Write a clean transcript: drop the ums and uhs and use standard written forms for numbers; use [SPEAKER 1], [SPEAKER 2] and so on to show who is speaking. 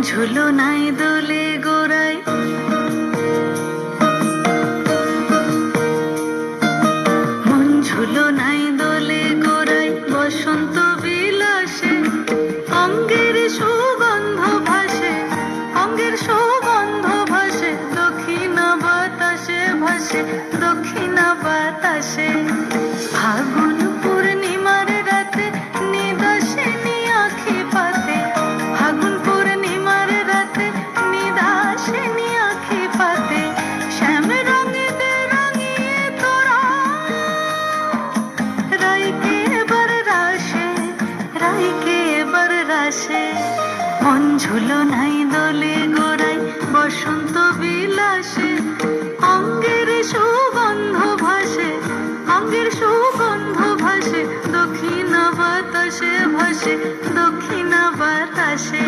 [SPEAKER 1] ঝুলো নাই দোলে গোড়ায়, মন ঝুলো নাই দোলে গোড়ায়, বসন্ত বিলাসে অঙ্গের সুগন্ধ ভাসে, অঙ্গের সুগন্ধ ভাসে, দক্ষিণা বাতাসে ভাসে, দক্ষিণা বাতাসে। ফাগুন পূর্ণিমার রাতে নিদাসিনী আঁখি পাতে, ফাগুন পূর্ণিমার রাতে নিদাসিনী আঁখি পাতে, শ্যাম রঙেতে রাঙিয়ে তোরা রাইকে এবার রাশে, রাইকে এবার রাশে। মন ঝুলো নাই দোলে গোড়ায়, বসন্ত বিলাসে অঙ্গের সুগন্ধ ভাসে, অঙ্গের সুগন্ধ ভাসে, দক্ষিণা বাতাসে ভাসে, দক্ষিণা বাতাসে।